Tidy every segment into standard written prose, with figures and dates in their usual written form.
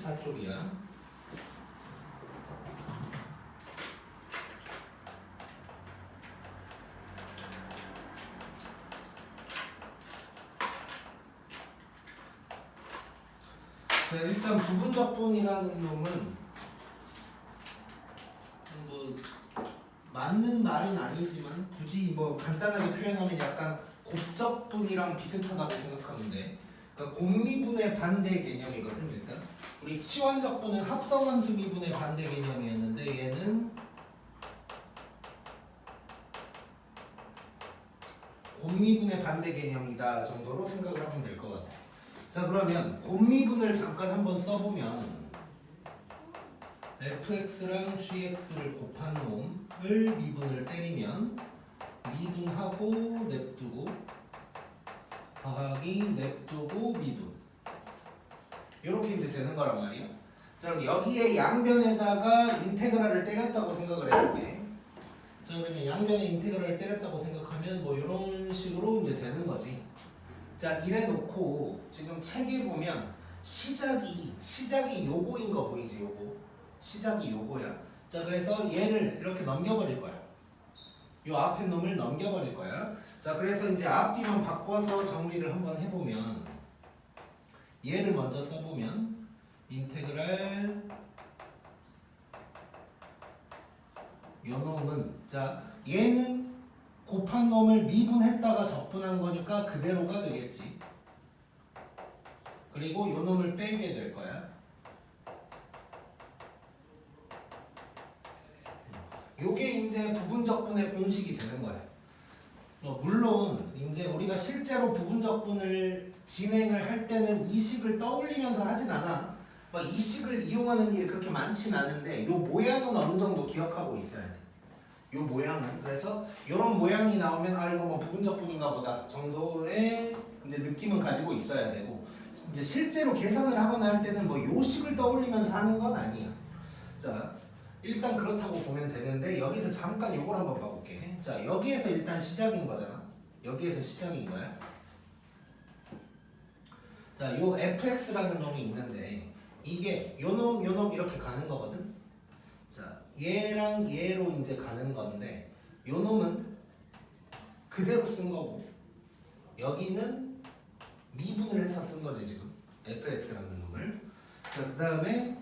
34쪽이야. 자, 일단 부분적분이라는 놈은 뭐 맞는 말은 아니지만 굳이 뭐 간단하게 표현하면 약간 곱적분이랑 비슷하다고 생각하면 돼. 그러니까 곱미분의 반대 개념이거든. 일단 우리 치환적분은 합성함수 미분의 반대 개념이었는데 얘는 곱미분의 반대 개념이다 정도로 생각을 하면 될 것 같아. 자, 그러면 곱미분을 잠깐 한번 써보면 fx랑 gx를 곱한 놈을 미분을 때리면 미분하고 냅두고 더하기 냅두고 미분 이렇게 이제 되는 거란 말이야. 자, 그럼 여기에 양변에다가 인테그랄을 때렸다고 생각을 해볼게. 자, 그러면 양변에 인테그랄을 때렸다고 생각하면 뭐 이런 식으로 이제 되는 거지. 자, 이래 놓고 지금 책에 보면 시작이 요거인 거 보이지? 요거 시작이 요거야. 자, 그래서 얘를 이렇게 넘겨버릴 거야. 요 앞에 놈을 넘겨버릴 거야. 자, 그래서 이제 앞뒤만 바꿔서 정리를 한번 해보면 얘를 먼저 써보면 인테그랄 요 놈은 자 얘는 곱한 놈을 미분했다가 적분한 거니까 그대로가 되겠지. 그리고 요 놈을 빼게 될 거야. 요게 이제 부분적분의 공식이 되는 거야. 물론 이제 우리가 실제로 부분적분을 진행을 할 때는 이 식을 떠올리면서 하진 않아. 이 식을 이용하는 일이 그렇게 많진 않은데 요 모양은 어느 정도 기억하고 있어야 돼. 요 모양은. 그래서 요런 모양이 나오면 아 이거 뭐 부분적분인가 보다 정도의 이제 느낌은 가지고 있어야 되고 이제 실제로 계산을 하거나 할 때는 뭐 요 식을 떠올리면서 하는 건 아니야. 자, 일단 그렇다고 보면 되는데 여기서 잠깐 요걸 한번 봐볼게. 자, 여기에서 일단 시작인 거잖아. 여기에서 시작인 거야. 자, 요 fx라는 놈이 있는데 이게 요 놈 이렇게 가는 거거든. 자, 얘랑 얘로 이제 가는 건데 요 놈은 그대로 쓴 거고 여기는 미분을 해서 쓴 거지 지금 fx라는 놈을. 자, 그 다음에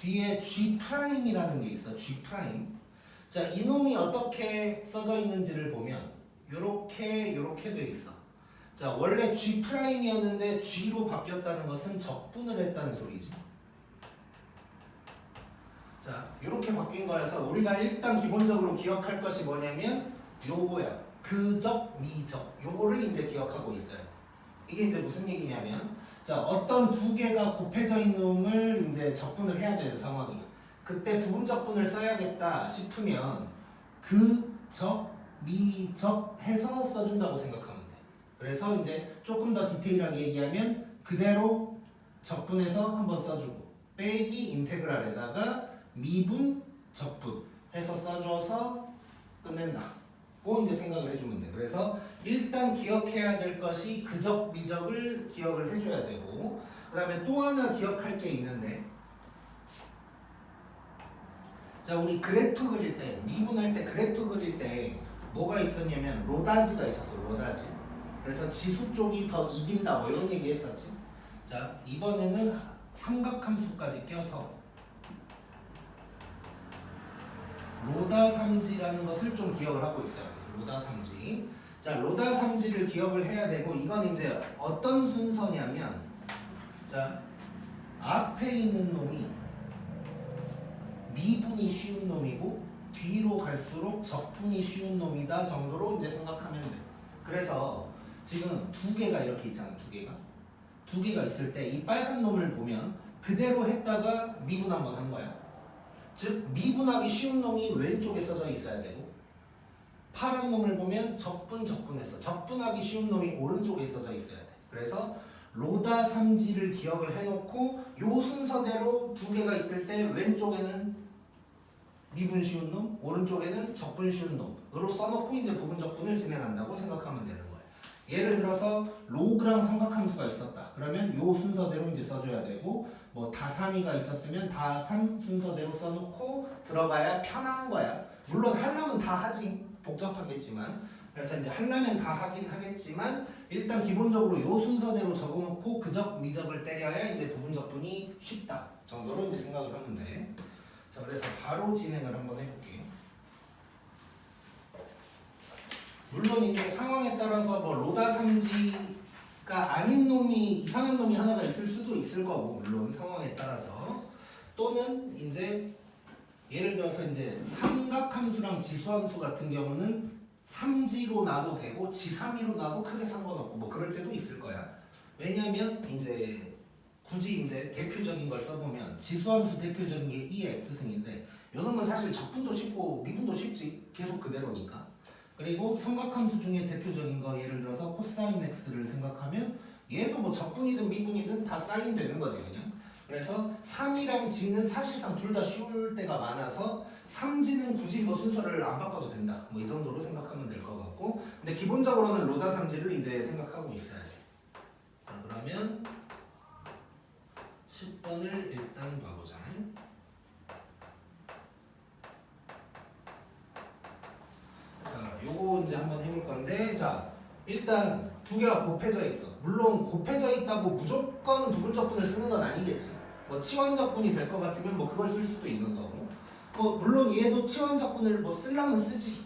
뒤에 G'이라는 게 있어. G'. 자, 이 놈이 어떻게 써져 있는지를 보면 요렇게 돼 있어. 자, 원래 G'이었는데 G로 바뀌었다는 것은 적분을 했다는 소리지. 자, 요렇게 바뀐 거여서 우리가 일단 기본적으로 기억할 것이 뭐냐면 요거야. 그적, 미적. 요거를 이제 기억하고 있어요. 이게 이제 무슨 얘기냐면 자, 어떤 두 개가 곱해져 있는 놈을 이제 적분을 해야 되는 상황이야. 그때 부분적분을 써야겠다 싶으면 그적, 미적 해서 써준다고 생각하면 돼. 그래서 이제 조금 더 디테일하게 얘기하면 그대로 적분해서 한번 써주고 빼기 인테그랄에다가 미분, 적분 해서 써줘서 끝낸다. 고 이제 생각을 해주면 돼. 그래서 일단 기억해야 될 것이 그적, 미적을 기억을 해줘야 되고 그 다음에 또 하나 기억할 게 있는데 자, 우리 그래프 그릴 때 미분할 때 그래프 그릴 때 뭐가 있었냐면 로다지가 있었어. 로다지. 그래서 지수 쪽이 더 이긴다 뭐 이런 얘기 했었지. 자, 이번에는 삼각함수까지 껴서 로다삼지라는 것을 좀 기억을 하고 있어요. 로다삼지. 자, 로다삼지를 기억을 해야 되고 이건 이제 어떤 순서냐면 자, 앞에 있는 놈이 미분이 쉬운 놈이고 뒤로 갈수록 적분이 쉬운 놈이다 정도로 이제 생각하면 돼. 그래서 지금 두 개가 이렇게 있잖아. 두 개가 있을 때 이 빨간 놈을 보면 그대로 했다가 미분 한번 한 거야. 즉 미분하기 쉬운 놈이 왼쪽에 써져 있어야 되고 파란 놈을 보면 적분했어. 적분하기 쉬운 놈이 오른쪽에 써져 있어야 돼. 그래서 로다삼지를 기억을 해놓고 요 순서대로 두 개가 있을 때 왼쪽에는 미분 쉬운 놈, 오른쪽에는 적분 쉬운 놈으로 써놓고 이제 부분 적분을 진행한다고 생각하면 되는 거예요. 예를 들어서 로그랑 삼각함수가 있었다. 그러면 요 순서대로 이제 써줘야 되고 뭐 다삼이가 있었으면 다삼 순서대로 써놓고 들어가야 편한 거야. 물론 하려면 다 하지. 복잡하겠지만. 그래서 이제 하려면 다 하긴 하겠지만 일단 기본적으로 요 순서대로 적어놓고 그적 미적을 때려야 이제 부분적분이 쉽다 정도로 이제 생각을 하면 돼. 자, 그래서 바로 진행을 한번 해볼게. 물론 이제 상황에 따라서 뭐 로다 삼지가 아닌 놈이 이상한 놈이 하나가 있을 수도 있을 거고 물론 상황에 따라서 또는 이제 예를 들어서 이제 삼각함수랑 지수함수 같은 경우는 삼지로 놔도 되고 지삼이로 놔도 크게 상관없고 뭐 그럴 때도 있을 거야. 왜냐면 이제 굳이 이제 대표적인 걸 써보면 지수함수 대표적인 게 2의 x승인데 요놈은 사실 적분도 쉽고 미분도 쉽지. 계속 그대로니까. 그리고 삼각함수 중에 대표적인 거 예를 들어서 코사인 x를 생각하면 얘도 뭐 적분이든 미분이든 다 사인 되는 거지 그냥. 그래서 3이랑 지는 사실상 둘 다 쉬울 때가 많아서 3지는 굳이 뭐 순서를 안 바꿔도 된다. 뭐 이 정도로 생각하면 될 것 같고 근데 기본적으로는 로다 삼지를 이제 생각하고 있어야 돼. 자, 그러면 10번을 일단 봐보자. 자, 요거 이제 한번 해볼 건데 자, 일단 두 개가 곱해져 있어. 물론 곱해져 있다고 무조건 부분적분을 쓰는 건 아니겠지. 뭐 치환적분이 될 것 같으면 뭐 그걸 쓸 수도 있는 거고. 뭐 물론 얘도 치환적분을 뭐 쓰려면 쓰지.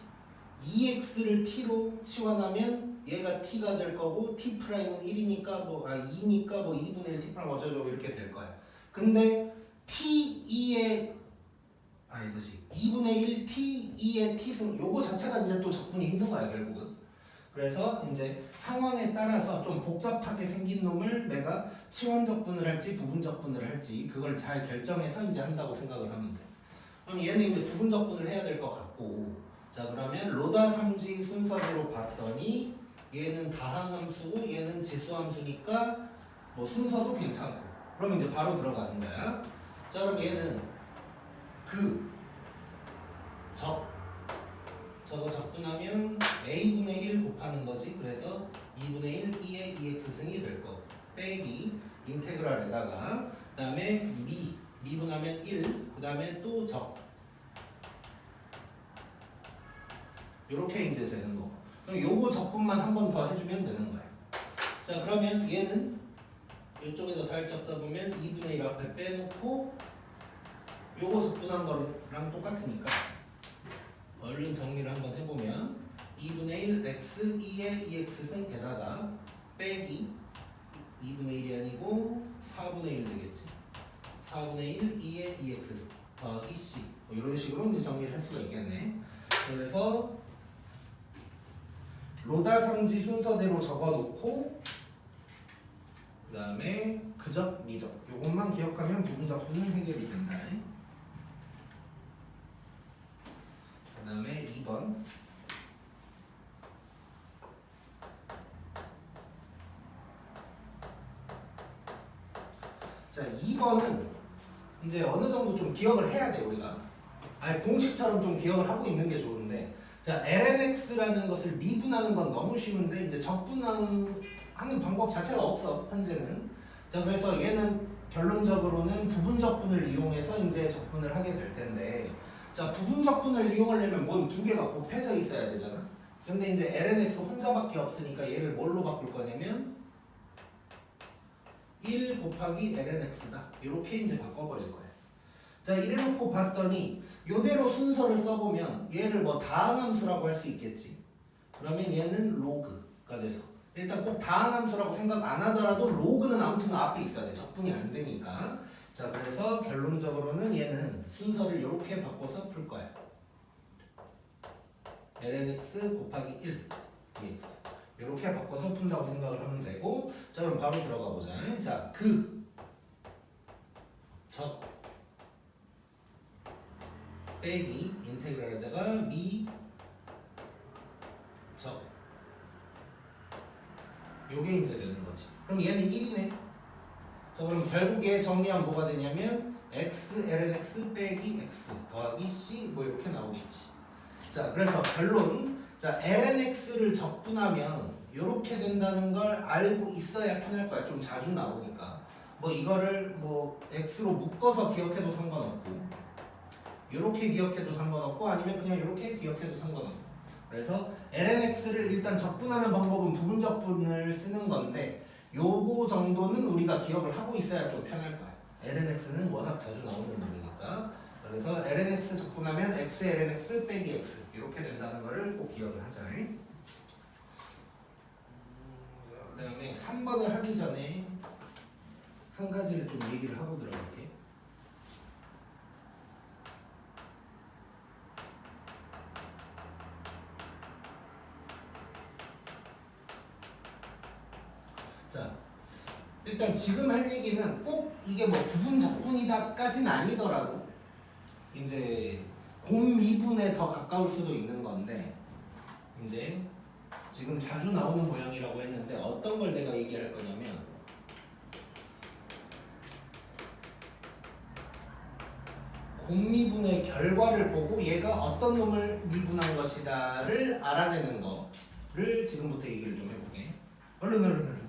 2x를 t로 치환하면 얘가 t가 될 거고 t 프라임은 1이니까 뭐 2니까 뭐 2분의 1 t 프라임 어쩌고 이렇게 될 거야. 근데 t 2의 이거지 2분의 1 t 2의 t승 요거 자체가 이제 또 적분이 힘든 거야 결국은. 그래서 이제 상황에 따라서 좀 복잡하게 생긴 놈을 내가 치환적분을 할지 부분적분을 할지 그걸 잘 결정해서 이제 한다고 생각을 하면 돼. 그럼 얘는 이제 부분적분을 해야 될 것 같고 자 그러면 로다 삼지 순서대로 봤더니 얘는 다항함수고 얘는 지수함수니까 뭐 순서도 괜찮고 그럼 이제 바로 들어가는 거야. 자 그럼 얘는 저거 적분하면 a분의 1 곱하는 거지. 그래서 2분의 1 2의 2x승이 될 거. 빼기 인테그랄에다가 그 다음에 미분하면 1, 그 다음에 또 요렇게 이제 되는 거. 그럼 요거 적분만 한 번 더 해주면 되는 거야. 자 그러면 얘는 이쪽에다 살짝 써보면 2분의 1 앞에 빼놓고 요거 적분한 거랑 똑같으니까 얼른 정리를 한번 해보면 2분의 1 x 2의 2x승에다가 빼기 2분의 1이 아니고 4분의 1 되겠지. 4분의 1 2의 2x승 더하기 c 뭐 이런 식으로 이제 정리를 할 수가 있겠네. 그래서 로다 삼지 순서대로 적어놓고 그 다음에 그적 미적 요것만 기억하면 부분적분은 해결이 된다. 그 다음에 2번 자 2번은 이제 어느 정도 좀 기억을 해야 돼 우리가. 아니 공식처럼 좀 기억을 하고 있는 게 좋은데 자 lnx라는 것을 미분하는 건 너무 쉬운데 이제 적분하는 방법 자체가 없어 현재는. 자 그래서 얘는 결론적으로는 부분적분을 이용해서 이제 적분을 하게 될 텐데 자 부분적분을 이용하려면 뭔 두 개가 곱해져 있어야 되잖아. 근데 이제 lnx 혼자밖에 없으니까 얘를 뭘로 바꿀 거냐면 1 곱하기 lnx다 이렇게 이제 바꿔버릴 거야. 자 이래놓고 봤더니 요대로 순서를 써보면 얘를 뭐 다항함수라고 할 수 있겠지. 그러면 얘는 로그가 돼서 일단 꼭 다항함수라고 생각 안 하더라도 로그는 아무튼 앞에 있어야 돼. 적분이 안 되니까. 자 그래서 결론적으로는 얘는 순서를 이렇게 바꿔서 풀 거야. lnx 곱하기 1 dx 이렇게 바꿔서 푼다고 생각을 하면 되고 자 그럼 바로 들어가 보자. 자 적 빼기 인테그랄에다가 적 요게 이제 되는 거지. 그럼 얘는 1이네. 자 그럼 결국에 정리하면 뭐가 되냐면 x lnx 빼기 x 더하기 c 뭐 이렇게 나오겠지. 자 그래서 결론 자 lnx를 적분하면 이렇게 된다는 걸 알고 있어야 편할 거야. 좀 자주 나오니까. 뭐 이거를 뭐 x로 묶어서 기억해도 상관없고, 이렇게 기억해도 상관없고, 아니면 그냥 이렇게 기억해도 상관없고. 그래서 lnx를 일단 적분하는 방법은 부분 적분을 쓰는 건데, 요거 정도는 우리가 기억을 하고 있어야 좀 편할 거야. lnx는 워낙 자주 나오는 놈이니까. 그래서 lnx 적분하면 x lnx 빼기 x 이렇게 된다는 거를 꼭 기억을 하자. 그 다음에 3번을 하기 전에 한 가지를 좀 얘기를 하고 들어갈게. 자, 일단 지금 할 얘기는 꼭 이게 뭐 부분 적분이다까지는 아니더라도 이제 곰미분에 더 가까울 수도 있는 건데, 이제 지금 자주 나오는 모양이라고 했는데 어떤 걸 내가 얘기할 거냐면, 곰미분의 결과를 보고 얘가 어떤 놈을 미분한 것이다를 알아내는 거를 지금부터 얘기를 좀 해볼게. 얼른.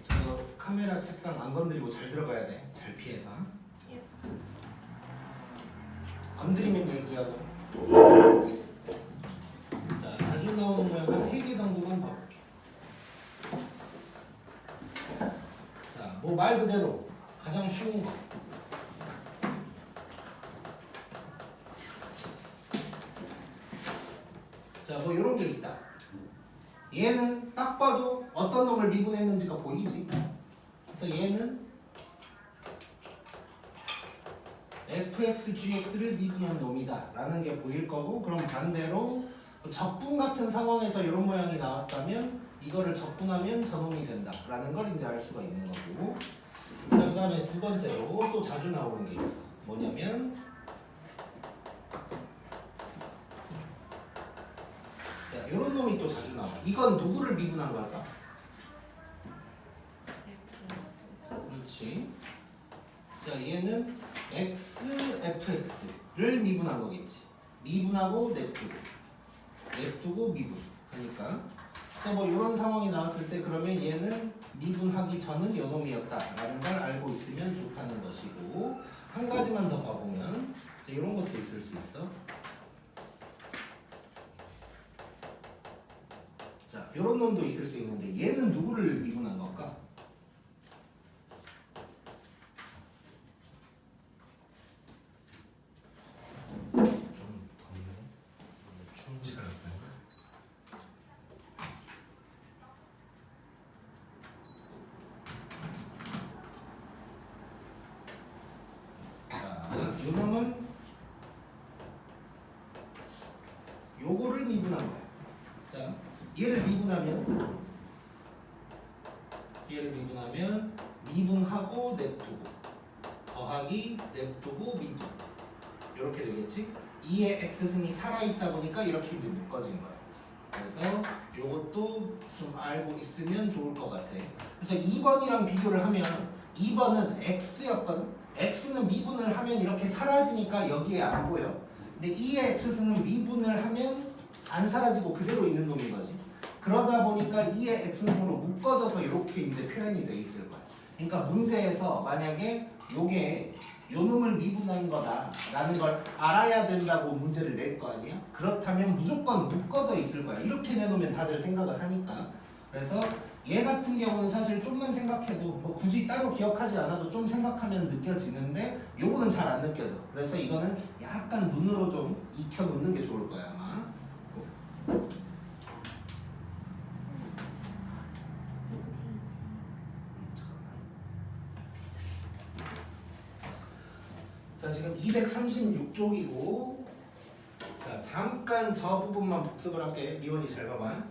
저 카메라 책상 안 건드리고 잘 들어가야 돼. 잘 피해서. 건드리면 얘기하고. 자, 자주 나오는 모양 한 3개 정도만 봐볼게. 자, 뭐 말 그대로 가장 쉬운 거. 자, 뭐 이런 게 있다. 얘는 딱 봐도 어떤 놈을 미분했는지가 보이지. 그래서 얘는 fx, gx를 미분한 놈이다 라는 게 보일 거고, 그럼 반대로 적분 같은 상황에서 이런 모양이 나왔다면 이거를 적분하면 저놈이 된다 라는 걸 이제 알 수가 있는 거고. 그 다음에 두 번째로 또 자주 나오는 게 있어. 뭐냐면, 자, 이런 놈이 또 자주 나와. 이건 누구를 미분한 걸까? 그렇지. 자, 얘는 x, fx를 미분한 거겠지. 미분하고 냅두고 미분 하니까. 그래서 뭐 이런 상황이 나왔을 때 그러면 얘는 미분하기 전은 요놈이었다라는 걸 알고 있으면 좋다는 것이고, 한 가지만 더 봐보면 이런 것도 있을 수 있어. 자, 이런 놈도 있을 수 있는데 얘는 누구를 미분한 걸까? 요놈은 요거를 미분한 거야. 자, 얘를 미분하면 미분하고 냅두고 더하기 냅두고 미분 이렇게 되겠지. 2의 x승이 살아있다 보니까 이렇게 이제 묶어진 거야. 그래서 요것도 좀 알고 있으면 좋을 것 같아. 그래서 2번이랑 비교를 하면 2번은 x였거든. x는 미분을 하면 이렇게 사라지니까 여기에 안 보여. 근데 2의 x승은 미분을 하면 안 사라지고 그대로 있는 놈인 거지. 그러다 보니까 2의 x승으로 묶어져서 이렇게 이제 표현이 돼 있을 거야. 그러니까 문제에서 만약에 요게 요 놈을 미분한 거다라는 걸 알아야 된다고 문제를 낼 거 아니야? 그렇다면 무조건 묶어져 있을 거야. 이렇게 내놓으면 다들 생각을 하니까. 그래서 얘 같은 경우는 사실 좀만 생각해도 뭐 굳이 따로 기억하지 않아도 좀 생각하면 느껴지는데 요거는 잘 안 느껴져. 그래서 이거는 약간 눈으로 좀 익혀 놓는 게 좋을 거야 아마. 자, 지금 236쪽이고, 자, 잠깐 저 부분만 복습을 할게. 리원이 잘 봐봐.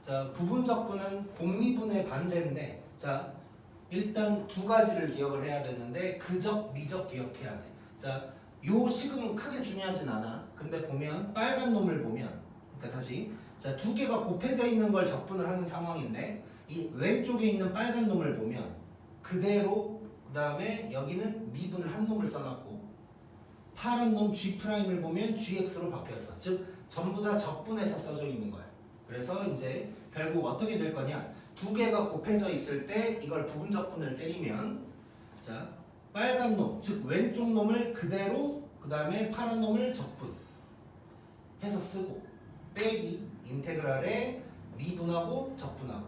자, 부분적분은 곰미분의 반대인데, 자, 일단 두 가지를 기억을 해야 되는데 그적, 미적 기억해야 돼. 자, 요 식은 크게 중요하진 않아. 근데 보면 빨간 놈을 보면, 그러니까 다시, 자, 두 개가 곱해져 있는 걸 적분을 하는 상황인데 이 왼쪽에 있는 빨간 놈을 보면 그대로, 그 다음에 여기는 미분을 한 놈을 써놨고 파란 놈 G'을 보면 GX로 바뀌었어. 즉 전부 다 적분해서 써져 있는 거야. 그래서 이제 결국 어떻게 될 거냐? 두 개가 곱해져 있을 때 이걸 부분 적분을 때리면 자 빨간 놈, 즉 왼쪽 놈을 그대로 그 다음에 파란 놈을 적분 해서 쓰고 빼기 인테그랄에 미분하고 적분하고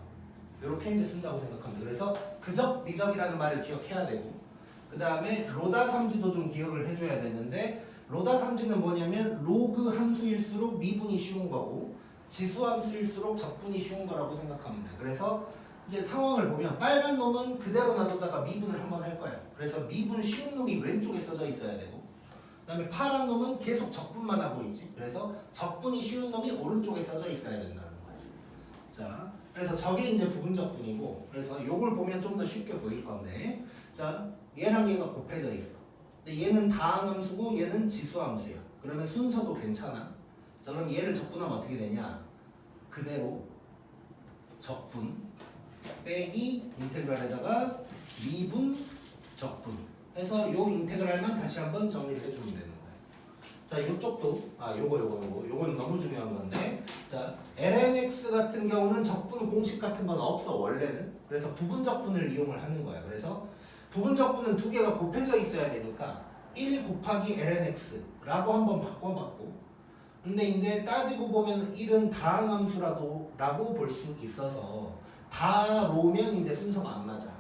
이렇게 이제 쓴다고 생각합니다. 그래서 그적 미적이라는 말을 기억해야 되고 그 다음에 로다 삼지도 좀 기억을 해줘야 되는데 로다 삼지는 뭐냐면 로그 함수일수록 미분이 쉬운 거고 지수 함수일수록 적분이 쉬운 거라고 생각합니다. 그래서 이제 상황을 보면 빨간 놈은 그대로 놔뒀다가 미분을 한번 할 거예요. 그래서 미분 쉬운 놈이 왼쪽에 써져 있어야 되고 그 다음에 파란 놈은 계속 적분만 하고 있지. 그래서 적분이 쉬운 놈이 오른쪽에 써져 있어야 된다는 거예요. 자, 그래서 저게 이제 부분 적분이고 그래서 요걸 보면 좀 더 쉽게 보일 건데 자, 얘랑 얘가 곱해져 있어. 근데 얘는 다항함수고 얘는 지수함수야. 그러면 순서도 괜찮아. 자, 그럼 얘를 적분하면 어떻게 되냐? 그대로 적분 빼기 인테그랄에다가 미분 적분 해서 요 인테그랄만 다시 한번 정리를 해주면 되는 거예요. 자, 이쪽도 요거는 너무 중요한 건데 자, lnx 같은 경우는 적분 공식 같은 건 없어 원래는. 그래서 부분 적분을 이용을 하는 거야. 그래서 부분 적분은 두 개가 곱해져 있어야 되니까 1 곱하기 lnx라고 한번 바꿔봤고 근데 이제 따지고 보면 1은 다항함수라고 볼 수 있어서 다로면 이제 순서가 안 맞아.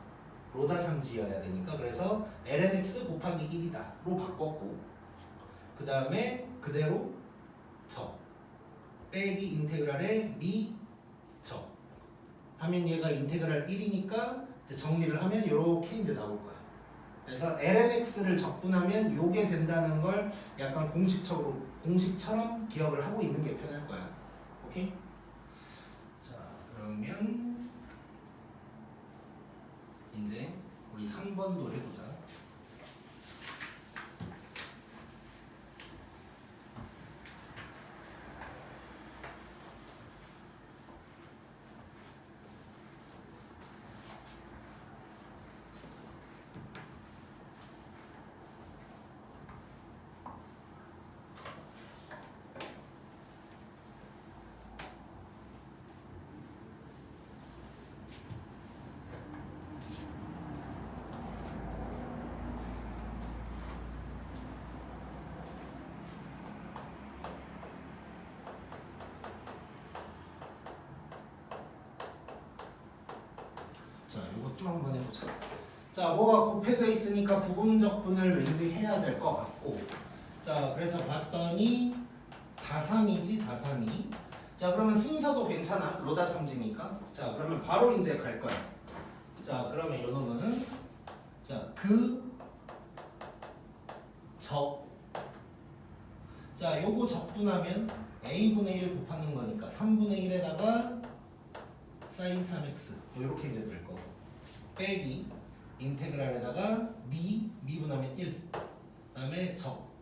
로다 삼지여야 되니까 그래서 lnx 곱하기 1이다로 바꿨고 그 다음에 그대로 적 빼기 인테그랄에 미적 하면 얘가 인테그랄 1이니까 이제 정리를 하면 이렇게 이제 나올 거야. 그래서 lnx를 적분하면 요게 된다는 걸 약간 공식처럼 기억을 하고 있는 게 편할 거야. 오케이? 자, 그러면 이제 우리 3번도 해보자. 자, 이것도 한번 해보자. 자, 뭐가 곱해져 있으니까 부분적분을 왠지 해야 될 것 같고 자, 그래서 봤더니 다삼이지 다삼이. 자, 그러면 순서도 괜찮아. 로다 삼지니까. 자, 그러면 바로 이제 갈 거야. 자, 그러면 요 놈은 자, 자, 요거 적분하면 a분의 1 곱하는 거니까 3분의 1에다가 sin 3x 뭐 이렇게 이제 될 거고 빼기 인테그랄에다가 미분하면 1 그 다음에 적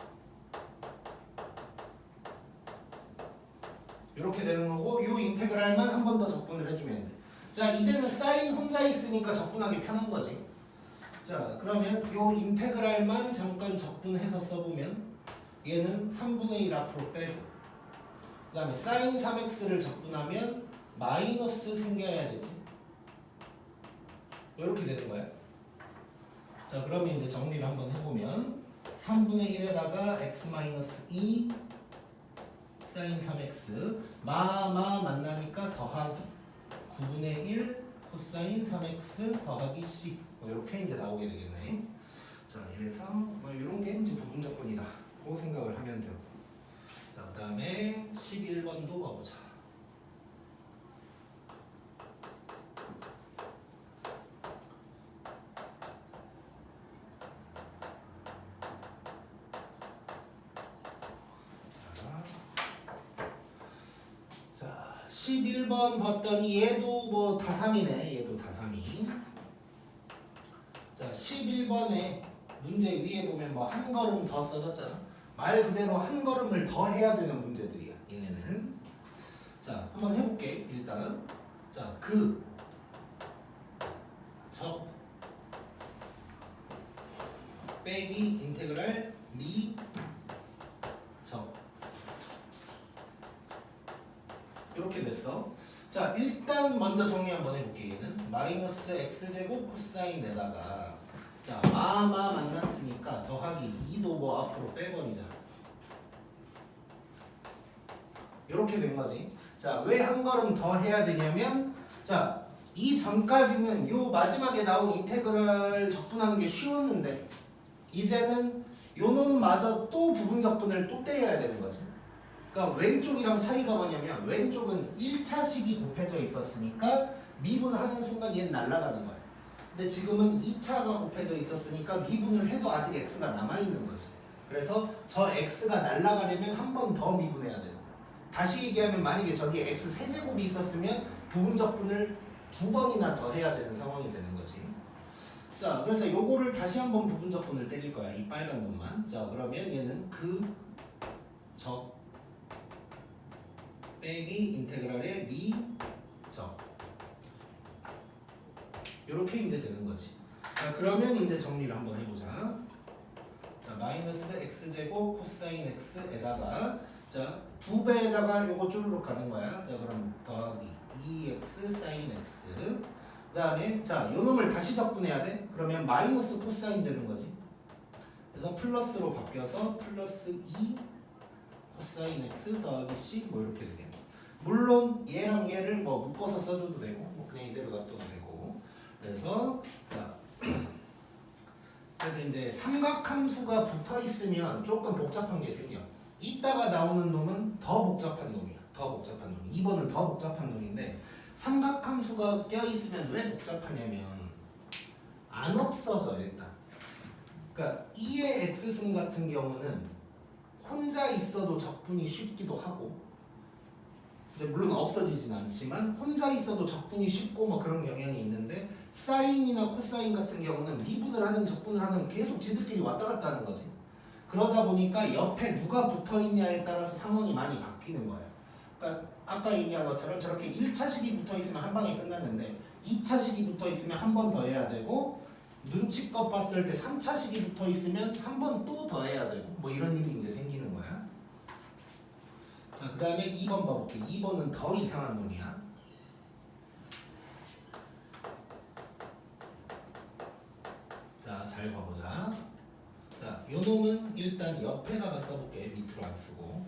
이렇게 되는 거고 요 인테그랄만 한 번 더 적분을 해주면 돼. 자, 이제는 사인 혼자 있으니까 적분하기 편한 거지. 자, 그러면 요 인테그랄만 잠깐 적분해서 써보면 얘는 3분의 1 앞으로 빼고 그 다음에 사인 3x를 적분하면 마이너스 생겨야 되지. 이렇게 되는 거야. 자, 그러면 이제 정리를 한번 해보면 3분의 1에다가 x-2 사인 3x 만나니까 더하기 9분의 1 코사인 3x 더하기 c 뭐 이렇게 이제 나오게 되겠네. 자, 이래서 뭐 이런 게 이제 부분적분이다 고 생각을 하면 되고 자, 그 다음에 11번도 봐보자. 자, 11번 봤더니 얘도 뭐 다삼이네. 얘도 다삼이. 자, 11번에 문제 위에 보면 뭐 한 걸음 더 써졌잖아. 말 그대로 한 걸음을 더 해야 되는 문제들이야. 얘네는. 자, 한번 해볼게. 일단은 자, 적 빼기 인테그랄 됐어. 자, 일단 먼저 정리 한번 해볼게. 얘는 마이너스 x제곱 코사인에다가 자, 마마 만났으니까 더하기 2도 뭐 앞으로 빼버리자. 이렇게 된 거지. 자, 왜 한 걸음 더 해야 되냐면 자, 이 전까지는 요 마지막에 나온 인테그랄 적분하는 게 쉬웠는데 이제는 요 놈마저 또 부분 적분을 또 때려야 되는 거지. 그러니까 왼쪽이랑 차이가 뭐냐면 왼쪽은 1차식이 곱해져 있었으니까 미분하는 순간 얘는 날아가는 거야. 근데 지금은 2차가 곱해져 있었으니까 미분을 해도 아직 x가 남아있는 거지. 그래서 저 x가 날아가려면 한 번 더 미분해야 되는 거야. 다시 얘기하면 만약에 저기 x 세제곱이 있었으면 부분 적분을 2번이나 더 해야 되는 상황이 되는 거지. 자, 그래서 요거를 다시 한번 부분 적분을 때릴 거야. 이 빨간 놈만. 자, 그러면 얘는 그 적 빼기 인테그랄의 미적 요렇게 이제 되는 거지. 자, 그러면 이제 정리를 한번 해보자. 자, 마이너스 x제곱 코사인 x에다가 자, 2배에다가 요거 쭈르륵 가는 거야. 자, 그럼 더하기 2x 사인 x 그 다음에 자, 요 놈을 다시 적분해야 돼. 그러면 마이너스 코사인 되는 거지. 그래서 플러스로 바뀌어서 플러스 2 코사인 x 더하기 c 뭐 이렇게 되겠네. 물론 얘랑 얘를 뭐 묶어서 써줘도 되고 뭐 그냥 이대로 놔둬도 되고. 그래서 자, 그래서 이제 삼각함수가 붙어 있으면 조금 복잡한 게 생겨. 이따가 나오는 놈은 더 복잡한 놈이야. 더 복잡한 놈. 2번은 더 복잡한 놈인데 삼각함수가 껴있으면 왜 복잡하냐면 안 없어져 일단. 그러니까 2의 x승 같은 경우는 혼자 있어도 적분이 쉽기도 하고 이제 물론 없어지진 않지만 혼자 있어도 적분이 쉽고 뭐 그런 경향이 있는데 사인이나 코사인 같은 경우는 미분을 하는 적분을 하는 계속 지들끼리 왔다 갔다 하는 거지. 그러다 보니까 옆에 누가 붙어 있냐에 따라서 상황이 많이 바뀌는 거예요. 그러니까 아까 얘기한 것처럼 저렇게 1차식이 붙어 있으면 한 방에 끝났는데 2차식이 붙어 있으면 한 번 더 해야 되고 눈치껏 봤을 때 3차식이 붙어 있으면 한 번 또 더 해야 되고 뭐 이런 일이 이제 생기는 거야. 자, 그 다음에 2번 봐볼게. 2번은 더 이상한 놈이야. 자, 잘 봐보자. 자, 요 놈은 일단 옆에다가 써볼게. 밑으로 안 쓰고.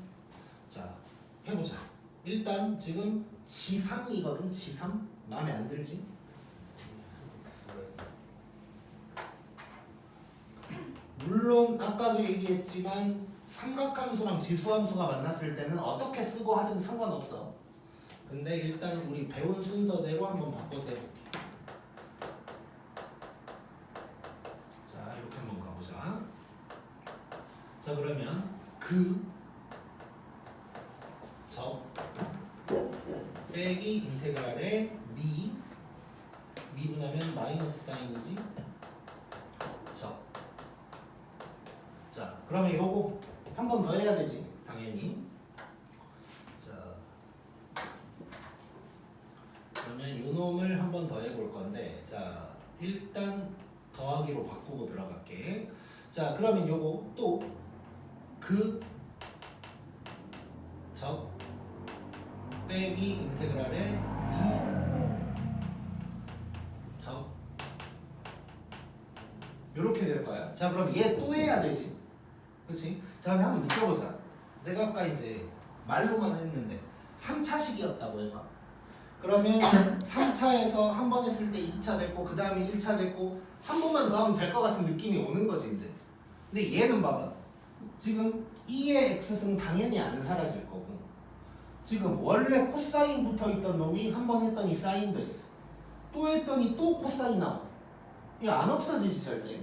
자, 해보자. 일단 지금 지삼이거든. 지삼? 마음에 안 들지? 물론 아까도 얘기했지만 삼각함수랑 지수함수가 만났을 때는 어떻게 쓰고 하든 상관없어. 근데 일단 우리 배운 순서대로 한번 바꿔서 해볼게. 자, 이렇게 한번 가보자. 자, 그러면 그 적 빼기 인테그랄의 미분하면 마이너스 사인이지 적. 자, 그러면 요거 한 번 더 해야 되지 당연히. 자, 그러면 요 놈을 한 번 더 해볼 건데 자, 일단 더하기로 바꾸고 들어갈게. 자, 그러면 요거 또 그 적 빼기 인테그랄의 적 요렇게 될 거야. 자, 그럼 얘 또 해야 되지. 그렇지? 자, 근데 한번 느껴보자. 내가 아까 이제 말로만 했는데 3차식이었다고 해봐. 그러면 3차에서 한 번 했을 때 2차 됐고 그 다음에 1차 됐고 한 번만 더 하면 될 것 같은 느낌이 오는 거지 이제. 근데 얘는 봐봐. 지금 2의 x승 당연히 안 사라질 거고 지금 원래 코사인 붙어있던 놈이 한 번 했더니 사인 됐어. 또 했더니 또 코사인 나와. 이게 안 없어지지 절대.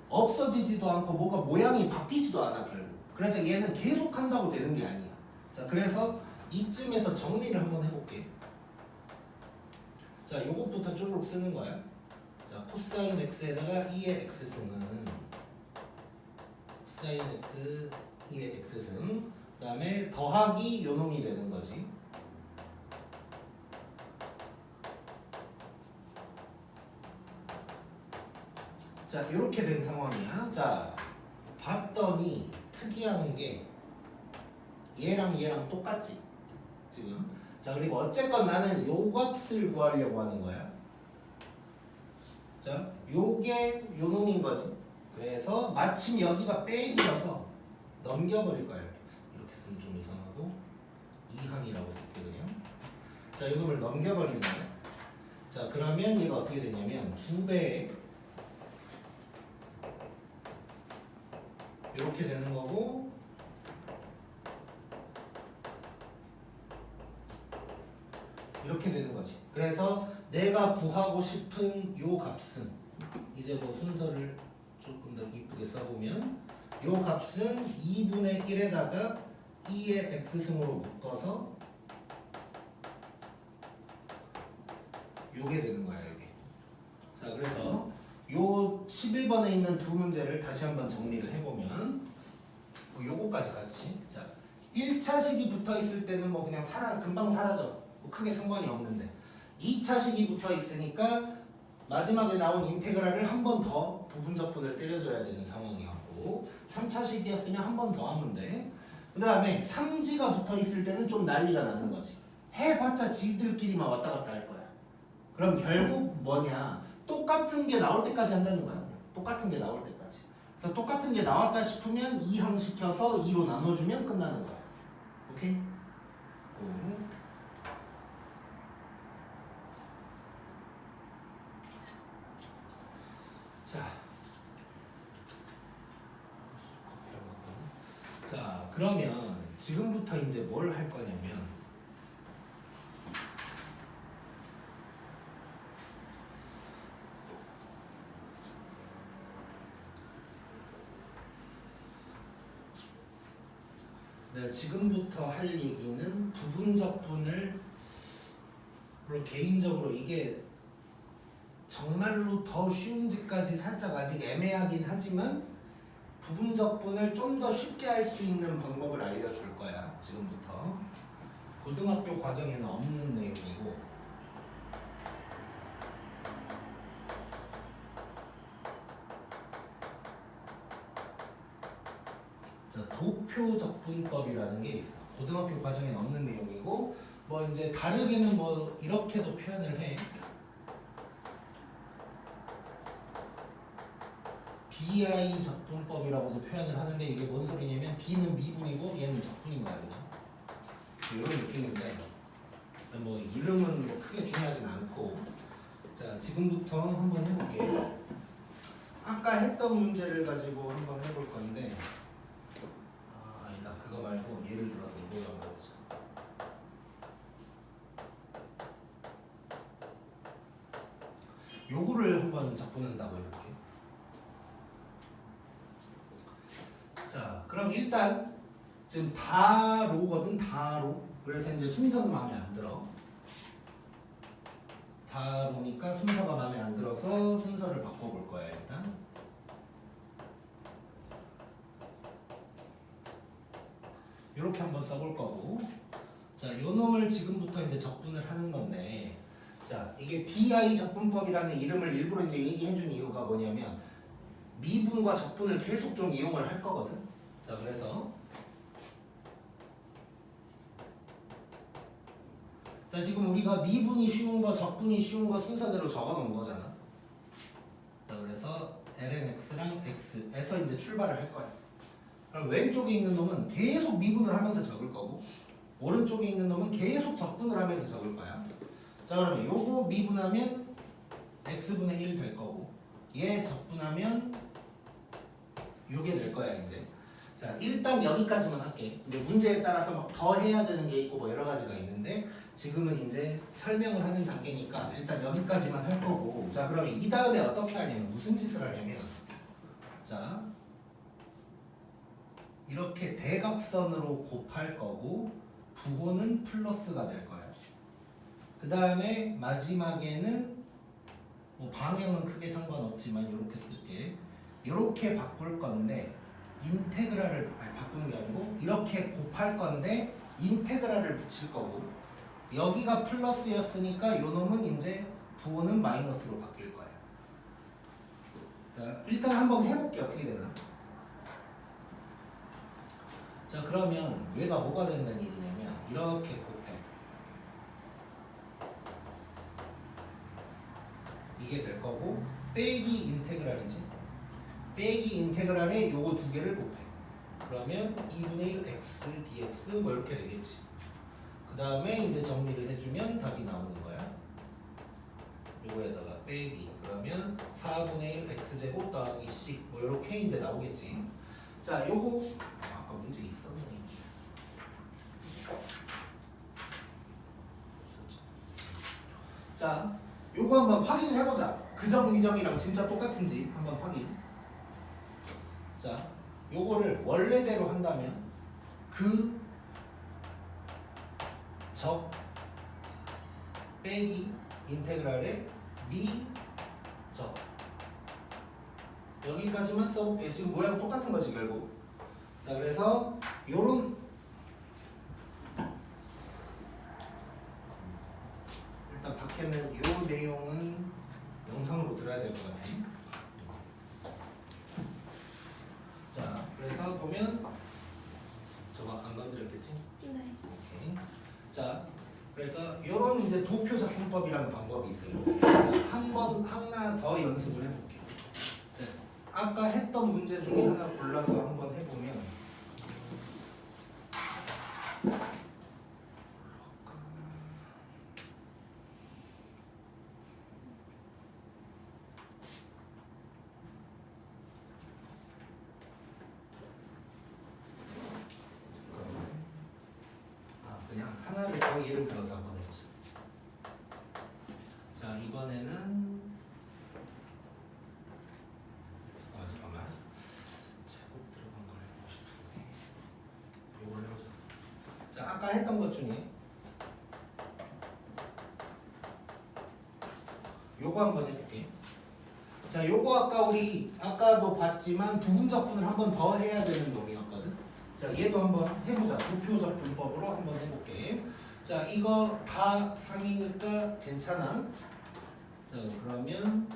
없어지지도 않고 뭐가 모양이 바뀌지도 않아 결국. 그래서 얘는 계속 한다고 되는 게 아니야. 자, 그래서 이쯤에서 정리를 한번 해볼게. 자, 요것부터 쭈룩 쓰는 거야. 자, 코사인 x에다가 2의 x승은 코사인 x 2의 x승 그 다음에 더하기 요놈이 되는 거지. 자, 이렇게 된 상황이야. 자, 봤더니 특이한 게 얘랑 얘랑 똑같지 지금. 자, 그리고 어쨌건 나는 요 값을 구하려고 하는 거야. 자, 요게 요 놈인 거지. 그래서 마침 여기가 빼기여서 넘겨버릴 거야. 이렇게 쓰면 좀 이상하고 2항이라고 쓸게 그냥. 자, 요 놈을 넘겨버리는 거야. 자, 그러면 얘가 어떻게 되냐면 2배 이렇게 되는 거고, 이렇게 되는 거지. 그래서 내가 구하고 싶은 요 값은 이제 뭐 순서를 조금 더 이쁘게 써보면 요 값은 2분의 1에다가 2의 x승으로 묶어서 요게 되는 거야, 요게. 자, 그래서 요 11번에 있는 두 문제를 다시 한번 정리를 해보면 요거까지 같이. 자, 1차식이 붙어 있을 때는 뭐 그냥 금방 사라져. 뭐 크게 상관이 없는데 2차식이 붙어 있으니까 마지막에 나온 인테그랄을 한 번 더 부분적분을 때려줘야 되는 상황이었고, 3차식이었으면 한 번 더 하면 돼. 그 다음에 3지가 붙어 있을 때는 좀 난리가 나는 거지. 해봤자 지들끼리만 왔다 갔다 할 거야. 그럼 결국 뭐냐, 똑같은 게 나올 때까지 한다는 거야. 똑같은 게 나올 때까지. 그래서 똑같은 게 나왔다 싶으면 2항 시켜서 2로 나눠주면 끝나는 거야. 오케이? 자, 그러면 지금부터 이제 뭘 할 거냐면, 내가 지금부터 할 얘기는 부분적분을, 물론 개인적으로 이게 정말로 더 쉬운지까지 살짝 아직 애매하긴 하지만 부분적분을 좀 더 쉽게 할 수 있는 방법을 알려줄 거야. 지금부터. 고등학교 과정에는 없는 내용이고, 자, 도표적분법이라는 게 있어. 고등학교 과정에는 없는 내용이고, 뭐 이제 다르게는 뭐 이렇게도 표현을 해. DI 적분법이라고도 표현을 하는데, 이게 뭔 소리냐면 D는 미분이고 얘는 적분인 거야, 그냥. 이런 느낌인데, 뭐 이름은 뭐 크게 중요하진 않고. 자, 지금부터 한번 해볼게요. 아까 했던 문제를 가지고 한번 해볼 건데, 아니다, 그거 말고 예를 들어서 이걸로 한번 해보자. 요거를 한번 적분한다고 해볼게. 자, 그럼 일단 지금 다 로거든, 다 로. 그래서 이제 순서는 마음에 안 들어. 다 로니까 순서가 마음에 안 들어서 순서를 바꿔볼 거야, 일단. 이렇게 한번 써볼 거고. 자, 요 놈을 지금부터 이제 적분을 하는 건데, 자, 이게 DI 적분법이라는 이름을 일부러 이제 얘기해준 이유가 뭐냐면, 미분과 적분을 계속 좀 이용을 할 거거든. 자, 그래서 자, 지금 우리가 미분이 쉬운 거, 적분이 쉬운 거 순서대로 적어 놓은 거잖아. 자, 그래서 lnx랑 x에서 이제 출발을 할 거야. 그럼 왼쪽에 있는 놈은 계속 미분을 하면서 적을 거고, 오른쪽에 있는 놈은 계속 적분을 하면서 적을 거야. 자, 그러면 요거 미분하면 x분의 1 될 거고, 얘 적분하면 요게 될 거야, 이제. 자, 일단 여기까지만 할게. 이제 문제에 따라서 막 더 해야 되는 게 있고 뭐 여러 가지가 있는데, 지금은 이제 설명을 하는 단계니까 일단 여기까지만 할 거고. 자, 그러면 이 다음에 어떻게 하냐면, 무슨 짓을 하냐면, 자, 이렇게 대각선으로 곱할 거고, 부호는 플러스가 될 거야. 그 다음에 마지막에는 뭐 방향은 크게 상관없지만 이렇게 쓸게. 이렇게 바꿀 건데, 인테그랄을 바꾸는 게 아니고 이렇게 곱할 건데 인테그랄을 붙일 거고, 여기가 플러스였으니까 요 놈은 이제 부호는 마이너스로 바뀔 거야. 자, 일단 한번 해볼게. 어떻게 되나. 자, 그러면 얘가 뭐가 된다는 얘기냐면, 이렇게 곱해. 이게 될 거고 빼기 인테그랄이지. 빼기 인테그랄에 요거 두 개를 곱해. 그러면 2분의 1 x dx 뭐 이렇게 되겠지. 그 다음에 이제 정리를 해주면 답이 나오는 거야. 요거에다가 빼기 그러면 4분의 1 x제곱 더하기 c 뭐 이렇게 이제 나오겠지. 자 요거 아까 문제 있었네. 자 요거 한번 확인을 해보자. 그정 미정이랑 진짜 똑같은지 한번 확인. 자 요거를 원래대로 한다면 적 빼기 인테그랄의 미적 여기까지만 써볼게요. 지금 모양 똑같은 거지 결국. 자 그래서 요런 일단 박해는 요 내용은 영상으로 들어야 될 것 같아. 자 그래서 보면 저거 안 건드렸겠지? 네. 오케이. 자 그래서 이런 이제 도표 작용법이라는 방법이 있어요. 한 번 하나 더 연습을 해볼게요. 자, 아까 했던 문제 중에 하나 골라서 한번 해보면 그냥 하나를 더 예를 들어서 한번 해보자. 자 이번에는 잠깐만 제곱 들어간 걸 해보고 싶은데 이걸 해보자. 자 아까 했던 것 중에 요거 한번 해볼게. 자 요거 아까 우리 아까도 봤지만 부분적분을 한번 더 해야 되는 놈이었거든. 자 얘도 한번 해보자. 도표적 분법으로 한번 해볼게. 자 이거 다 3이니까 괜찮아. 자 그러면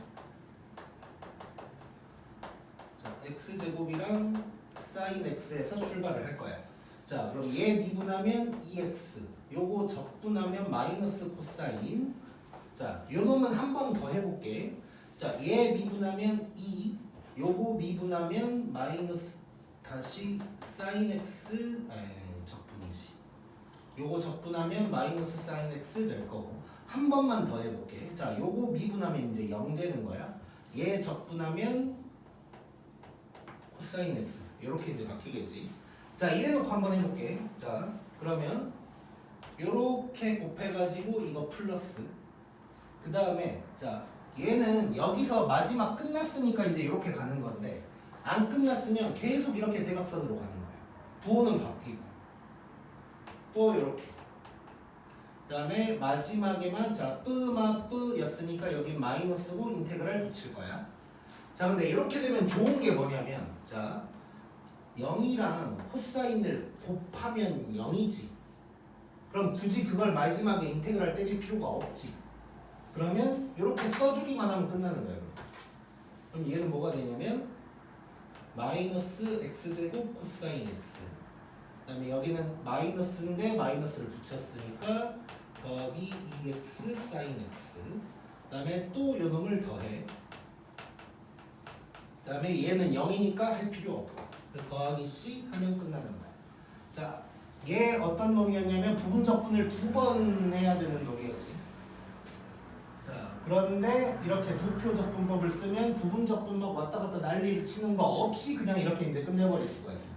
자 x제곱이랑 sin x에서 출발을 할 거야. 자 그럼 얘 미분하면 2x 요거 적분하면 마이너스 코사인. 자 요 놈은 한 번 더 해볼게. 자 얘 미분하면 2 요거 미분하면 마이너스 다시 sin x 적분이지. 요거 적분하면 마이너스 sin x 될 거고 한 번만 더 해볼게. 자 요거 미분하면 이제 0 되는 거야. 얘 적분하면 코사인 x 이렇게 이제 바뀌겠지. 자 이래놓고 한번 해볼게. 자 그러면 요렇게 곱해가지고 이거 플러스 그 다음에 자 얘는 여기서 마지막 끝났으니까 이제 이렇게 가는 건데 안 끝났으면 계속 이렇게 대각선으로 가는 거예요. 부호는 바뀌고 또 이렇게 그 다음에 마지막에만 자 뿌마 뿌였으니까 여기 마이너스고 인테그랄 붙일 거야. 자 근데 이렇게 되면 좋은 게 뭐냐면 자 0이랑 코사인을 곱하면 0이지. 그럼 굳이 그걸 마지막에 인테그랄 때릴 필요가 없지. 그러면 이렇게 써주기만 하면 끝나는 거예요. 그럼 얘는 뭐가 되냐면 마이너스 x제곱 코사인 x 그 다음에 여기는 마이너스인데 마이너스를 붙였으니까 더하기 2x 사인 x 그 다음에 또 요 놈을 더해 그 다음에 얘는 0이니까 할 필요 없고 더하기 c 하면 끝나는 거야. 자, 얘 어떤 놈이었냐면 부분적분을 2번 해야 되는 놈이었지. 자, 그런데 이렇게 도표적분법을 쓰면 부분적분법 왔다 갔다 난리를 치는 거 없이 그냥 이렇게 이제 끝내버릴 수가 있어.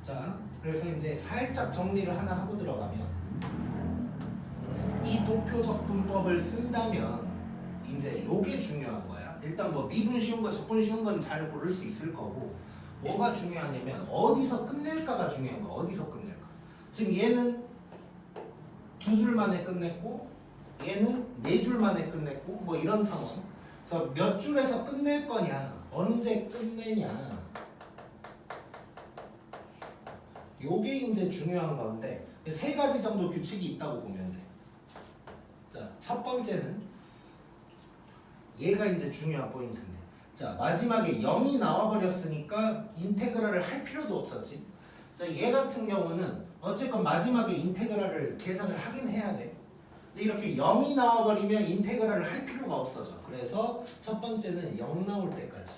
자, 그래서 이제 살짝 정리를 하나 하고 들어가면 이 도표적분법을 쓴다면 이제 요게 중요한 거야. 일단 뭐 미분 쉬운 거, 적분 쉬운 건 잘 고를 수 있을 거고 뭐가 중요하냐면 어디서 끝낼까가 중요한 거야. 어디서 끝낼까. 지금 얘는 2줄 만에 끝냈고 얘는 4줄 만에 끝냈고 뭐 이런 상황. 그래서 몇 줄에서 끝낼 거냐, 언제 끝내냐, 요게 이제 중요한 건데 3가지 정도 규칙이 있다고 보면 돼. 자, 첫 번째는 얘가 이제 중요한 포인트인데 자, 마지막에 0이 나와버렸으니까 인테그랄을 할 필요도 없었지. 자, 얘 같은 경우는 어쨌건 마지막에 인테그랄을 계산을 하긴 해야 돼. 근데 이렇게 0이 나와버리면 인테그랄을 할 필요가 없어져. 그래서 첫 번째는 0 나올 때까지.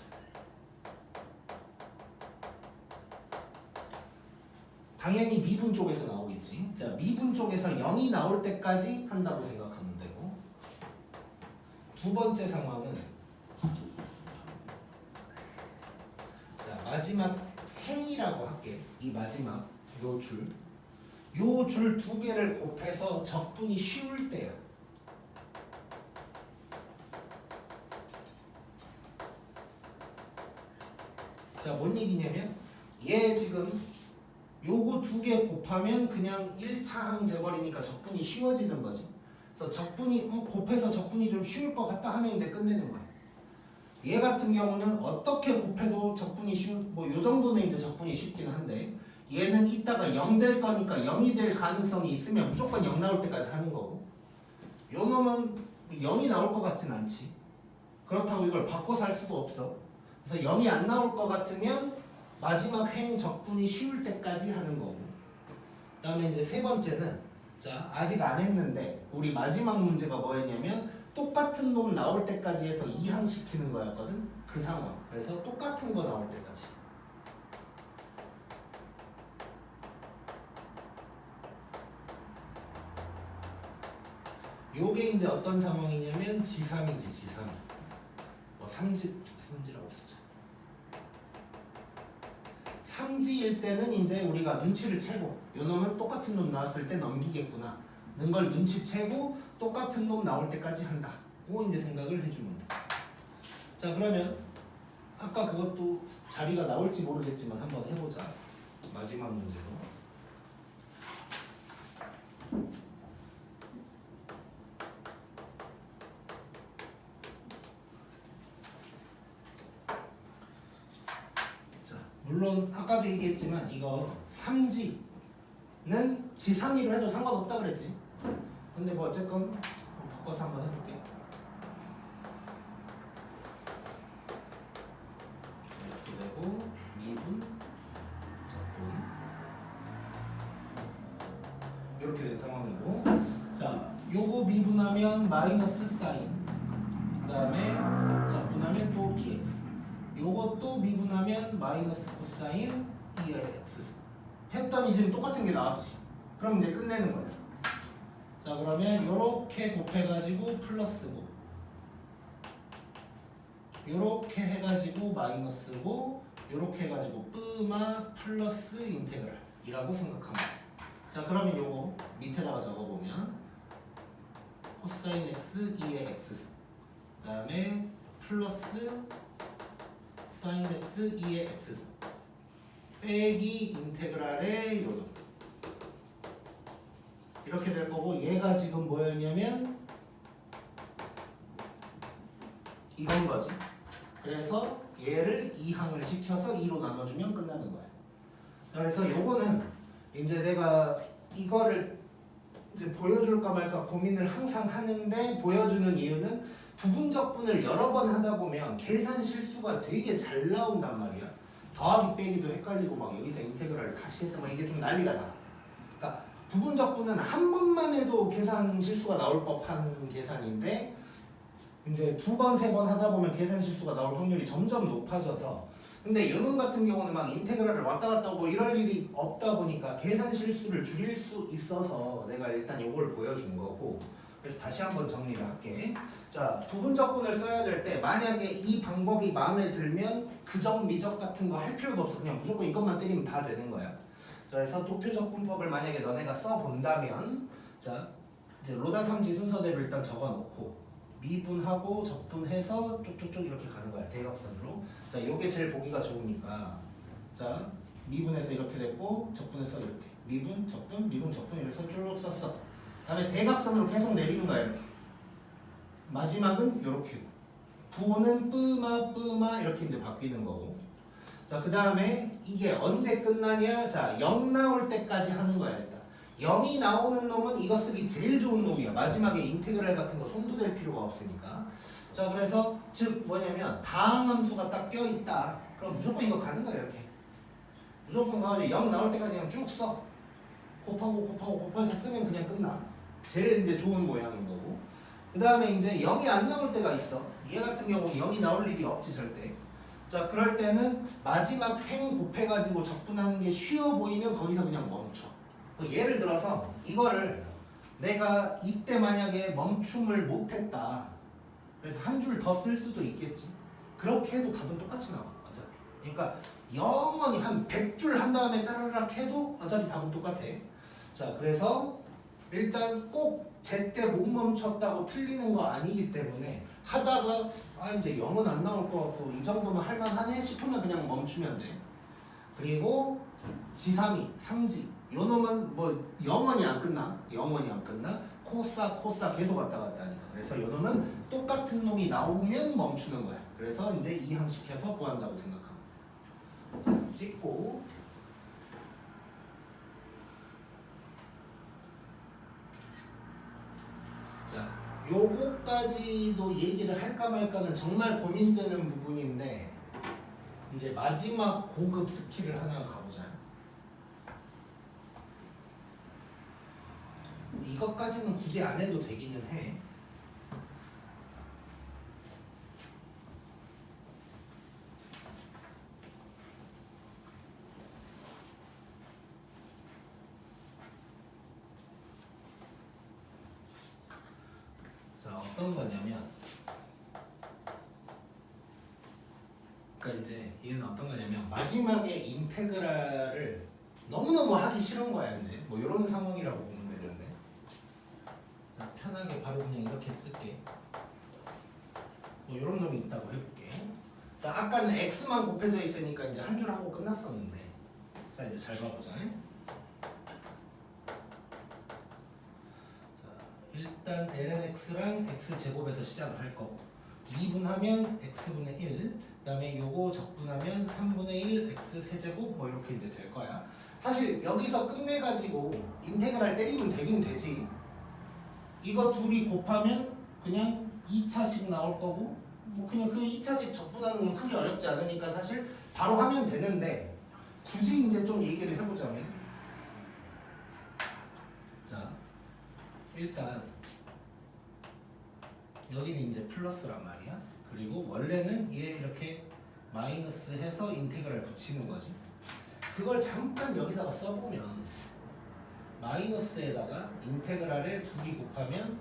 당연히 미분 쪽에서 나오겠지. 자, 미분 쪽에서 0이 나올 때까지 한다고 생각하면 되고, 두 번째 상황은 자, 마지막 행이라고 할게. 이 마지막 요 줄. 요 줄 두 개를 곱해서 적분이 쉬울 때야. 자, 뭔 얘기냐면 얘 지금 요거 두 개 곱하면 그냥 1차항 돼버리니까 적분이 쉬워지는 거지. 그래서 적분이 곱해서 적분이 좀 쉬울 것 같다 하면 이제 끝내는 거야. 얘 같은 경우는 어떻게 곱해도 적분이 쉬운 뭐 요 정도는 이제 적분이 쉽긴 한데 얘는 이따가 0 될 거니까 0이 될 가능성이 있으면 무조건 0 나올 때까지 하는 거고 요 놈은 0이 나올 것 같진 않지. 그렇다고 이걸 바꿔서 할 수도 없어. 그래서 0이 안 나올 것 같으면 마지막 행 적분이 쉬울 때까지 하는 거고 그 다음에 이제 세 번째는 자 아직 안 했는데 우리 마지막 문제가 뭐였냐면 똑같은 놈 나올 때까지 해서 이항시키는 거였거든. 그 상황. 그래서 똑같은 거 나올 때까지. 요게 이제 어떤 상황이냐면 G3이지 G3. 뭐 3G라고 쓰자. 3G일 때는 이제 우리가 눈치를 채고 요 놈은 똑같은 놈 나왔을 때 넘기겠구나 는 걸 눈치채고 똑같은 놈 나올 때까지 한다. 고 이제 생각을 해주면 돼. 자 그러면 아까 그것도 자리가 나올지 모르겠지만 한번 해보자. 마지막 문제로. 자 물론 아까도 얘기했지만 이거 3G는 G3위로 해도 상관없다 그랬지. 근데 뭐 어쨌건 바꿔서 한번 해볼게. 이렇게 되고 미분 적분 이렇게 된 상황이고 자 요거 미분하면 마이너스 사인 그 다음에 적분하면 또 EX 요것도 미분하면 마이너스 코사인 EX 했더니 지금 똑같은 게 나왔지. 그럼 이제 끝내는 거야. 자 그러면 요렇게 곱해가지고 플러스고 요렇게 해가지고 마이너스고 요렇게 해가지고 뿌마 플러스 인테그랄 이라고 생각합니다. 자 그러면 요거 밑에다가 적어보면 코사인 x 2의 x 그 다음에 플러스 사인 x 2의 x 빼기 인테그랄의 요놈 이렇게 될 거고 얘가 지금 뭐였냐면 이건 거지. 그래서 얘를 2항을 시켜서 2로 나눠주면 끝나는 거야. 그래서 요거는 이제 내가 이거를 이제 보여줄까 말까 고민을 항상 하는데 보여주는 이유는 부분적분을 여러 번 하다 보면 계산 실수가 되게 잘 나온단 말이야. 더하기 빼기도 헷갈리고 막 여기서 인테그랄을 다시 했다 막 이게 좀 난리가 나. 그러니까 부분적분은 한 번만 해도 계산 실수가 나올 법한 계산인데 이제 두 번, 세 번 하다 보면 계산 실수가 나올 확률이 점점 높아져서 근데 요놈 같은 경우는 막 인테그랄을 왔다 갔다 하고 이럴 일이 없다 보니까 계산 실수를 줄일 수 있어서 내가 일단 요걸 보여준 거고 그래서 다시 한번 정리를 할게. 자, 부분적분을 써야 될 때 만약에 이 방법이 마음에 들면 그적, 미적 같은 거 할 필요도 없어. 그냥 무조건 이것만 때리면 다 되는 거야. 그래서 도표적분법을 만약에 너네가 써본다면 자 이제 로다삼지 순서대로 일단 적어놓고 미분하고 적분해서 쭉쭉쭉 이렇게 가는 거야. 대각선으로. 자 요게 제일 보기가 좋으니까 자 미분해서 이렇게 됐고 적분해서 이렇게 미분 적분 미분 적분 이래서 쭉 썼어. 다음에 대각선으로 계속 내리는 거야. 이렇게 마지막은 이렇게 부호는 뿌마 이렇게 이제 바뀌는 거고 자 그 다음에 이게 언제 끝나냐 자 0 나올 때까지 하는 거야. 일단 0이 나오는 놈은 이거 쓰기 제일 좋은 놈이야. 마지막에 인테그랄 같은 거 손도 댈 필요가 없으니까. 자 그래서 즉 뭐냐면 다항함수가 딱 껴있다. 그럼 무조건 이거 가는 거야. 이렇게 무조건 가가지고 0 나올 때까지 그냥 쭉 써. 곱하고 곱해서 쓰면 그냥 끝나. 제일 이제 좋은 모양인 거고. 그 다음에 이제 0이 안 나올 때가 있어. 얘 같은 경우 0이 나올 일이 없지 절대. 자, 그럴 때는 마지막 행 곱해가지고 적분하는 게 쉬워 보이면 거기서 그냥 멈춰. 예를 들어서 이거를 내가 이때 만약에 멈춤을 못했다. 그래서 한 줄 더 쓸 수도 있겠지. 그렇게 해도 답은 똑같이 나와. 어차피. 그러니까 영원히 한 100줄 한 다음에 따라락 해도 어차피 답은 똑같아. 자, 그래서 일단 꼭 제때 못 멈췄다고 틀리는 거 아니기 때문에 하다가 이제 0은 안 나올 것 같고 이 정도면 할만하네 싶으면 그냥 멈추면 돼. 그리고 지삼이, 삼지 요 놈은 뭐 영원히 안 끝나. 영원히 안 끝나. 코사 계속 왔다 갔다 하니까. 그래서 요 놈은 똑같은 놈이 나오면 멈추는 거야. 그래서 이제 이항식해서 구한다고 생각하면 돼. 자, 찍고 자, 요거까지도 얘기를 할까 말까는 정말 고민되는 부분인데 이제 마지막 고급 스킬을 하나 가보자. 이것까지는 굳이 안 해도 되기는 해. 자, 어떤 거냐면 그러니까 이제 얘는 어떤 거냐면 마지막에 인테그랄을 너무너무 하기 싫은 거야. 이제 뭐 이런 상황이라고 보면 되는데 자, 편하게 바로 그냥 이렇게 쓸게. 뭐 이런 놈이 있다고 해볼게. 자, 아까는 x만 곱해져 있으니까 이제 한 줄 하고 끝났었는데 자, 이제 잘 봐보자. 일단 ln x랑 x제곱에서 시작을 할 거고 미분하면 x분의 1 그 다음에 요거 적분하면 3분의 1 x세제곱 뭐 이렇게 이제 될 거야. 사실 여기서 끝내가지고 인테그랄 때리면 되긴 되지. 이거 둘이 곱하면 그냥 2차식 나올 거고 뭐 그냥 그 2차식 적분하는 건 크게 어렵지 않으니까 사실 바로 하면 되는데 굳이 이제 좀 얘기를 해보자면 자, 일단 여기는 이제 플러스란 말이야. 그리고 원래는 얘 이렇게 마이너스 해서 인테그랄 붙이는 거지. 그걸 잠깐 여기다가 써보면 마이너스에다가 인테그랄에 둘이 곱하면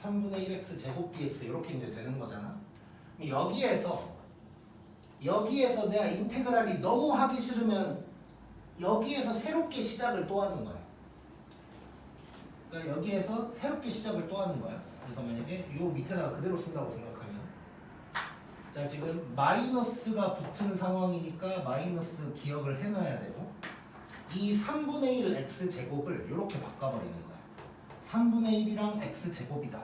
3분의 1x 제곱 dx 이렇게 이제 되는 거잖아. 여기에서 내가 인테그랄이 너무 하기 싫으면 여기에서 새롭게 시작을 또 하는 거야. 그러니까 여기에서 새롭게 시작을 또 하는 거야. 그래서 만약에 요 밑에다가 그대로 쓴다고 생각하면 자, 지금 마이너스가 붙은 상황이니까 마이너스 기억을 해놔야 되고 이 3분의 1 x제곱을 이렇게 바꿔버리는 거야. 3분의 1이랑 x제곱이다.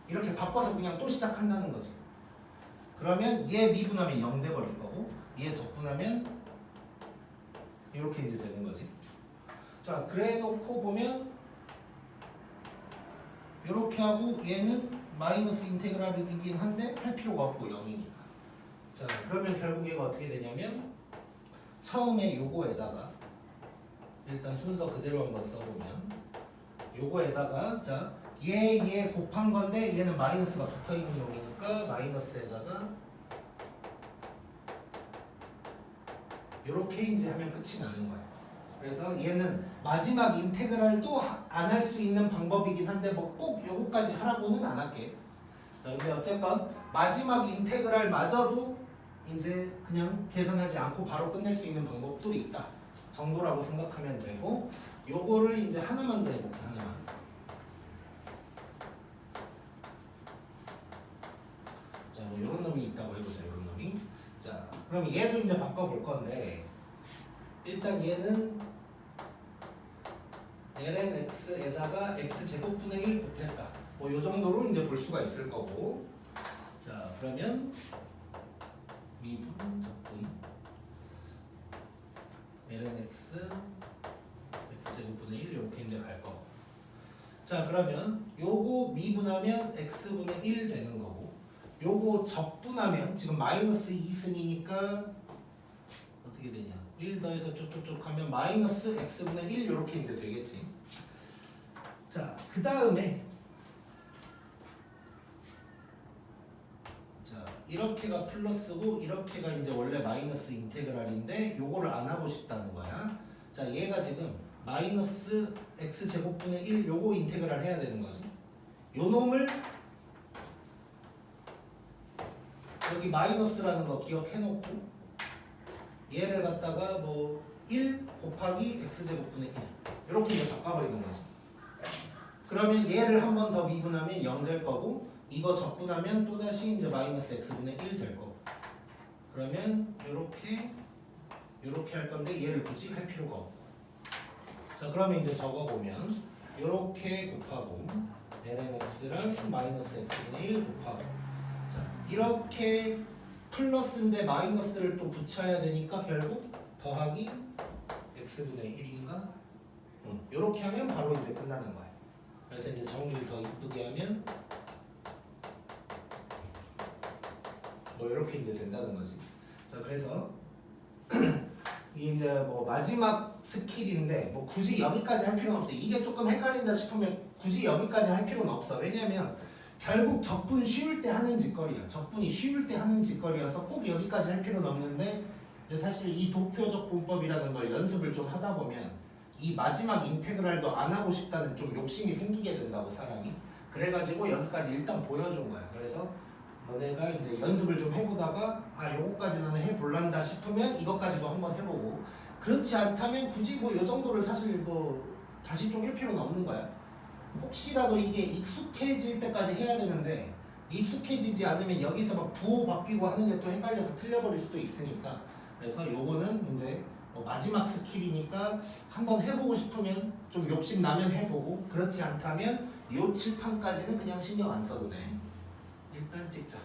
이렇게 바꿔서 그냥 또 시작한다는 거지. 그러면 얘 미분하면 0 돼버릴 거고 얘 적분하면 이렇게 이제 되는 거지. 자, 그래 놓고 보면 이렇게 하고 얘는 마이너스 인테그랄이긴 한데 할 필요가 없고 0이니까. 자, 그러면 결국 얘가 어떻게 되냐면 처음에 요거에다가 일단 순서 그대로 한번 써보면 요거에다가 자, 얘 곱한 건데 얘는 마이너스가 붙어있는 놈이니까 마이너스에다가 요렇게 이제 하면 끝이 나는 거야. 그래서 얘는 마지막 인테그랄도 안 할 수 있는 방법이긴 한데 뭐 꼭 요거까지 하라고는 안 할게. 자, 근데 어쨌건 마지막 인테그랄 마저도 이제 그냥 계산하지 않고 바로 끝낼 수 있는 방법도 있다 정도라고 생각하면 되고 요거를 이제 하나만 더 해볼게. 하나만. 자, 뭐 요런 놈이 있다고 해보자. 요런 놈이. 자, 그럼 얘도 이제 바꿔볼 건데 일단 얘는 ln x에다가 x제곱분의 1 곱했다. 뭐 요 정도로 이제 볼 수가 있을 거고. 자, 그러면 미분 적분 ln x x제곱분의 1 이렇게 이제 갈 거고. 자, 그러면 요거 미분하면 x분의 1 되는 거고 요거 적분하면 지금 마이너스 2승이니까 어떻게 되냐 1 더해서 쭉쭉쭉 하면 마이너스 x분의 1 이렇게 이제 되겠지. 자, 그 다음에 자, 이렇게가 플러스고 이렇게가 이제 원래 마이너스 인테그랄인데 요거를 안 하고 싶다는 거야. 자, 얘가 지금 마이너스 x제곱분의 1 요거 인테그랄 해야 되는 거지. 요 놈을 여기 마이너스라는 거 기억해 놓고 얘를 갖다가 뭐 1 곱하기 x제곱분의 1 이렇게 이제 바꿔버리는 거지. 그러면 얘를 한 번 더 미분하면 0 될 거고 이거 적분하면 또다시 이제 마이너스 x분의 1 될 거고 그러면 요렇게 할 건데 얘를 굳이 할 필요가 없고 자 그러면 이제 적어보면 요렇게 곱하고 ln x랑 마이너스 x분의 1 곱하고 자 이렇게 플러스인데 마이너스를 또 붙여야 되니까 결국 더하기 x분의 1인가? 요렇게 하면 바로 이제 끝나는 거야. 그래서 이제 정리를 더 이쁘게 하면 뭐 이렇게 이제 된다는 거지. 자 그래서 이게 이제 뭐 마지막 스킬인데 뭐 굳이 여기까지 할 필요는 없어. 이게 조금 헷갈린다 싶으면 굳이 여기까지 할 필요는 없어. 왜냐면 결국 적분 쉬울 때 하는 짓거리야. 적분이 쉬울 때 하는 짓거리여서 꼭 여기까지 할 필요는 없는데 이제 사실 이 도표적 분법이라는 걸 연습을 좀 하다 보면 이 마지막 인테그랄도 안 하고 싶다는 좀 욕심이 생기게 된다고 사람이. 그래가지고 여기까지 일단 보여준 거야. 그래서 너네가 이제 연습을 좀 해보다가 아 요거까지 나는 해볼란다 싶으면 이것까지도 한번 해보고 그렇지 않다면 굳이 뭐 요 정도를 사실 뭐 다시 쪼갤 필요는 없는 거야. 혹시라도 이게 익숙해질 때까지 해야 되는데 익숙해지지 않으면 여기서 막 부호 바뀌고 하는 게 또 헷갈려서 틀려버릴 수도 있으니까 그래서 요거는 이제 뭐 마지막 스킬이니까 한번 해보고 싶으면 좀 욕심 나면 해보고 그렇지 않다면 요 칠판까지는 그냥 신경 안 써도 돼. 일단 찍자.